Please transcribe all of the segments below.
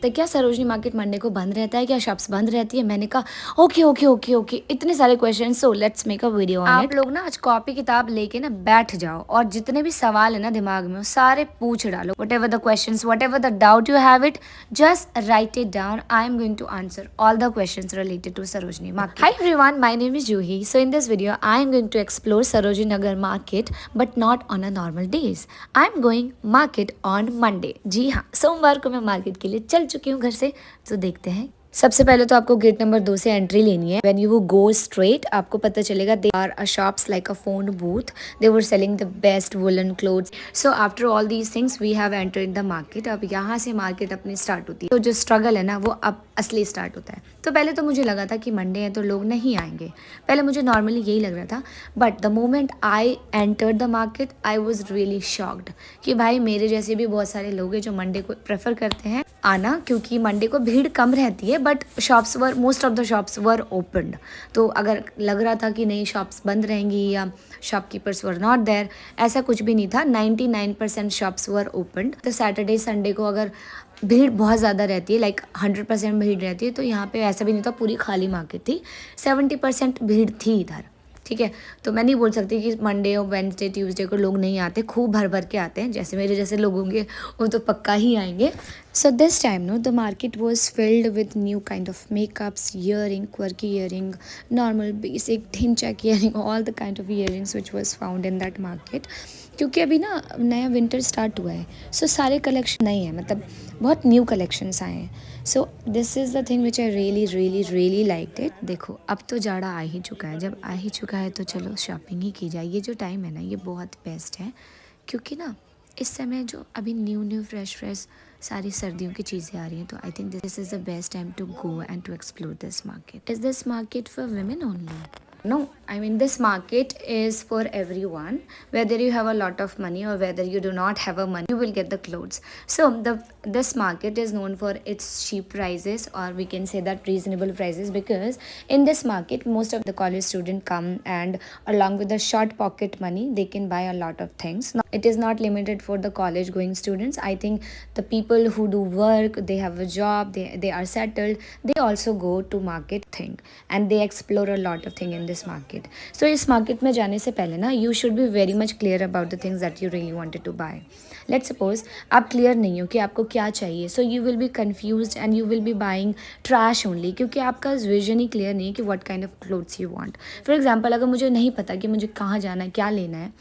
तो क्या Sarojini market Monday को बंद रहता है, क्या शॉप्स बंद रहती है? मैंने कहा ओके ओके ओके ओके, इतने सारे question, so let's make a video on it. आप लोग ना आज कॉपी किताब लेके ना बैठ जाओ और जितने भी सवाल है ना दिमाग में वो सारे पूछ डालो। What ever the question, what ever the doubt you have it, just right it down. I am going to answer all the questions related to Sarojini Market. Hi everyone, my name is Juhi. So in this video, I am going to explore Sarojini Nagar Market, but not on a normal days. I am going market on Monday. जी हाँ, सोमवार को मैं market के लिए चल चुकी हूँ घर से, तो देखते हैं। सबसे पहले तो आपको गेट नंबर 2 से एंट्री लेनी है। व्हेन यू गो स्ट्रेट आपको पता चलेगा they are a shops like a phone booth, they were selling the best woollen clothes. So after all these things we have entered the market. अब यहाँ से market अपनी start होती है, तो जो स्ट्रगल है ना वो अब असली स्टार्ट होता है। तो पहले तो मुझे लगा था कि मंडे है तो लोग नहीं आएंगे, पहले मुझे नॉर्मली यही लग रहा था, but the moment I entered the market I was really shocked कि भाई मेरे जैसे भी बहुत सारे लोग हैं जो मंडे को प्रेफर करते हैं आना, क्योंकि मंडे को भीड़ कम रहती है, but shops were, most of the shops were opened. तो अगर लग रहा था कि नहीं शॉप्स बंद रहेंगी या शॉपकीपर्स वर नॉट देयर, ऐसा कुछ भी नहीं था। 99% शॉप्स वर ओपनड। तो सैटरडे संडे को अगर भीड़ बहुत ज़्यादा रहती है, लाइक 100% भीड़ रहती है, तो यहाँ पे ऐसा भी नहीं था पूरी खाली मार्केट थी, 70% भीड़ थी इधर। ठीक है, तो मैं नहीं बोल सकती कि मंडे और वेंसडे ट्यूसडे को लोग नहीं आते, खूब भर भर के आते हैं। जैसे मेरे जैसे लोग होंगे वो तो पक्का ही आएंगे। So this time no the market was filled with new kind of makeups, earring, quirky earring, normal basic ढिंचैक earring, all the kind of earrings which was found in that market. क्योंकि अभी ना नया विंटर स्टार्ट हुआ है, सो सारे collection नहीं है, मतलब बहुत न्यू कलेक्शंस आए हैं। So this is the thing which I really really really like it. देखो अब तो जाड़ा आ ही चुका है, जब आ ही चुका है तो चलो शॉपिंग ही की जाए। ये जो टाइम है ना ये बहुत बेस्ट है, क्योंकि ना इस समय जो अभी न्यू न्यू फ्रेश फ्रेश सारी सर्दियों की चीज़ें आ रही हैं, तो I think this is the best time to go and to explore this market. Is this market for women only? No, I mean this market is for everyone. Whether you have a lot of money or whether you do not have a money, you will get the clothes. So this market is known for its cheap prices, or we can say that reasonable prices, because in this market most of the college students come, and along with the short pocket money they can buy a lot of things. Now, it is not limited for the college going students. I think the people who do work, they have a job, they are settled, they also go to market thing and they explore a lot of thing in this market. So इस market में जाने से पहले ना you should be very much clear about the things that you really wanted to buy. Let's suppose आप clear नहीं हो कि आपको क्या चाहिए, so you will be confused and you will be buying trash only, क्योंकि आपका vision ही clear नहीं है कि what kind of clothes you want. For example, अगर मुझे नहीं पता कि मुझे कहाँ जाना है, क्या लेना है,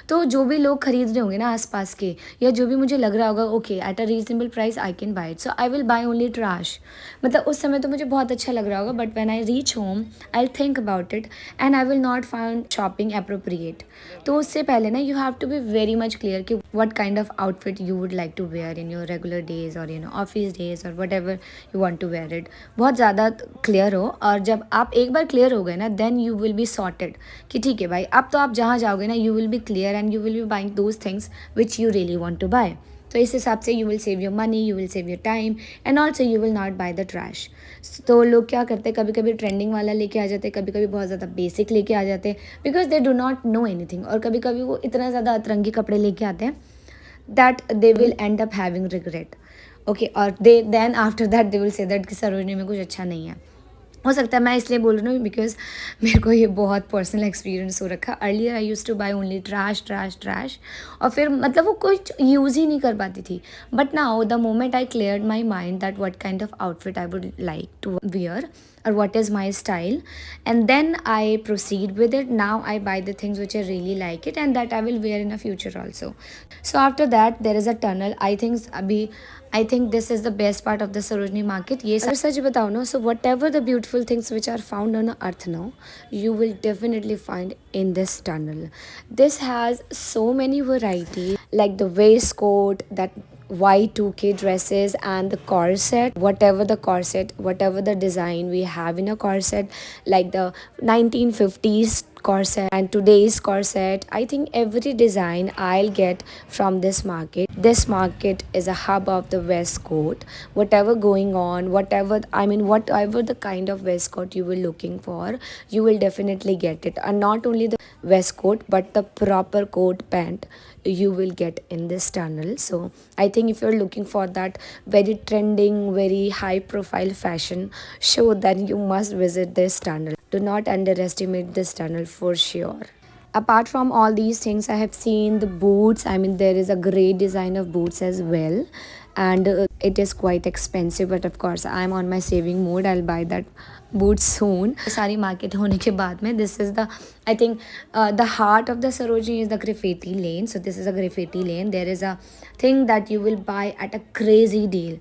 तो जो भी लोग खरीद रहे होंगे ना आसपास के, या जो भी मुझे लग रहा होगा okay at a reasonable price I can buy it, so I will buy only trash. मतलब उस समय तो मुझे बहुत अच्छा लग रहा होगा, but when I reach home I will think about it and I will not find shopping appropriate. तो उससे पहले ना you have to be very much clear कि what kind of outfit you would like to wear in your regular days और office days और whatever you want to wear it. बहुत ज़्यादा clear हो, और जब आप एक बार क्लियर हो गए ना then you will be sorted कि ठीक है भाई अब तो आप जहाँ जाओगे ना you will B clear and you will be buying those things which you really want to buy. तो इस हिसाब से you will save your money, you will save your time and also you will not buy the trash. तो लोग क्या करते हैं, कभी कभी ट्रेंडिंग वाला लेके आ जाते हैं, कभी कभी बहुत ज़्यादा बेसिक लेके आ जाते हैं, because they do not know anything. और कभी कभी वो इतना ज़्यादा अतरंगी कपड़े लेके आते हैं that they will end up having regret. Okay, और they then after that they will say that कि सरोजनी में कुछ अच्छा नहीं है। हो सकता है मैं इसलिए बोल रही हूँ बिकॉज मेरे को ये बहुत पर्सनल एक्सपीरियंस हो रखा। Earlier I use to buy only trash trash trash, और फिर मतलब वो कुछ यूज़ ही नहीं कर पाती थी। But now the moment I cleared my mind that what kind of outfit I would like to wear or what is my style, and then I proceed with it. Now I buy the things which I really like it and that I will wear in the future also. So after that there is a tunnel. I think this is the best part of the Sarojini market. ये अगर सच बताओ ना, so whatever the beautiful things which are found on earth now, you will definitely find in this tunnel. This has so many varieties, like the waistcoat, that Y2K dresses and the corset, whatever the design we have in a corset, like the 1950s corset, and today's corset, I think every design I'll get from this market. This market is a hub of the waistcoat. Whatever going on, whatever the kind of waistcoat you were looking for, you will definitely get it. And not only the waistcoat but the proper coat pant you will get in this tunnel. So I think if you're looking for that very trending, very high profile fashion show, then you must visit this tunnel. Do not underestimate this tunnel for sure. Apart from all these things, I have seen the boots. I mean, there is a great design of boots as well, and it is quite expensive, but of course I'm on my saving mode. I'll buy that boots soon. सारी market होने के बाद में this is the, I think the heart of the Sarojini is the graffiti lane. So this is a graffiti lane. There is a thing that you will buy at a crazy deal.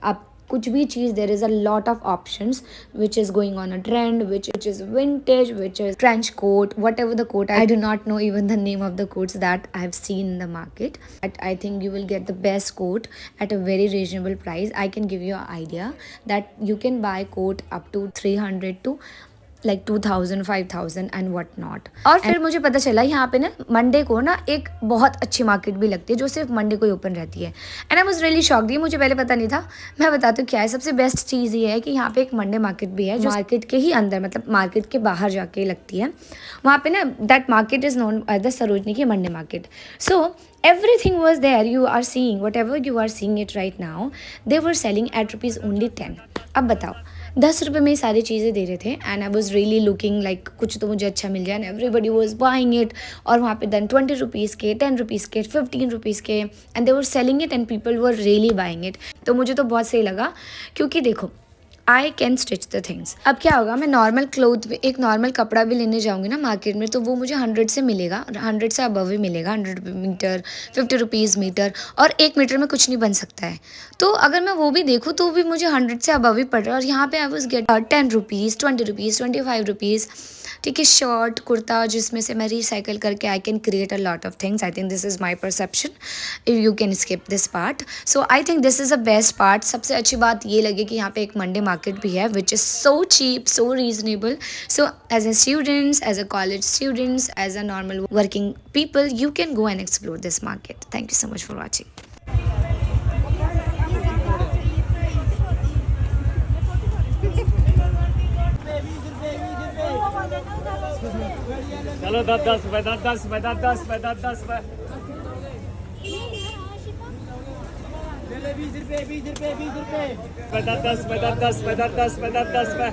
आप कुछ भी चीज़, there is a lot of options which is going on a trend, which is vintage, which is trench coat, whatever the coat. I do not know even the name of the coats that I have seen in the market. I think you will get the best coat at a very reasonable price. I can give you an idea that you can buy coat up to 300 to like 2000 5000 and what not. और फिर मुझे पता चला यहाँ पे ना Monday को ना एक बहुत अच्छी मार्केट भी लगती है जो सिर्फ मंडे को ही ओपन रहती है. And I was really shocked. ये मुझे पहले पता नहीं था. मैं बताती हूँ क्या है. सबसे बेस्ट चीज़ ये है कि यहाँ पे एक मंडे मार्केट भी है जो मार्केट के ही अंदर, मतलब मार्केट के बाहर जाके लगती है. वहाँ पे ना that market is known as the Sarojini की मंडे मार्केट. सो everything was there. You are seeing whatever you are seeing it right now, they were selling at rupees only 10. अब बताओ 10 रुपये में ही सारी चीज़ें दे रहे थे. And I was really looking like कुछ तो मुझे अच्छा मिल जाए. And everybody was buying it. और वहाँ पे देन 20 रुपीज़ के, 10 रुपीज़ के, 15 रुपीज़ के, and they were selling it and people were really buying it. तो मुझे तो बहुत सही लगा क्योंकि देखो I can stitch the things. अब क्या होगा, मैं नॉर्मल क्लोथ भी, एक नॉर्मल कपड़ा भी लेने जाऊँगी ना मार्केट में, तो वो मुझे 100 से मिलेगा, 100 से अबव ही मिलेगा. 100 मीटर, 50 रुपीज़ मीटर, और 1 मीटर में कुछ नहीं बन सकता है. तो अगर मैं वो भी देखूँ तो भी मुझे 100 से अबव ही पड़ रहा है. और यहाँ पे I was gate 10 rupees, 20 rupees, 25 rupees. ठीक है, शर्ट कुर्ता जिसमें से मैं रिसाइकल करके I can create a lot of things. I think this is my perception. If you can skip this part. So I think this is a best part. सबसे अच्छी बात ये लगी कि यहाँ पे एक मंडे मार्केट भी है which is so cheap, so reasonable. So as a students, as a college students, as a normal working people, you can go and explore this market. Thank you so much for watching. चलो 10 रुपए 10 रुपए 10 रुपए 10 रुपए 20 रुपए 20 रुपए 20 रुपए 10 रुपए 10 रुपए 10 रुपए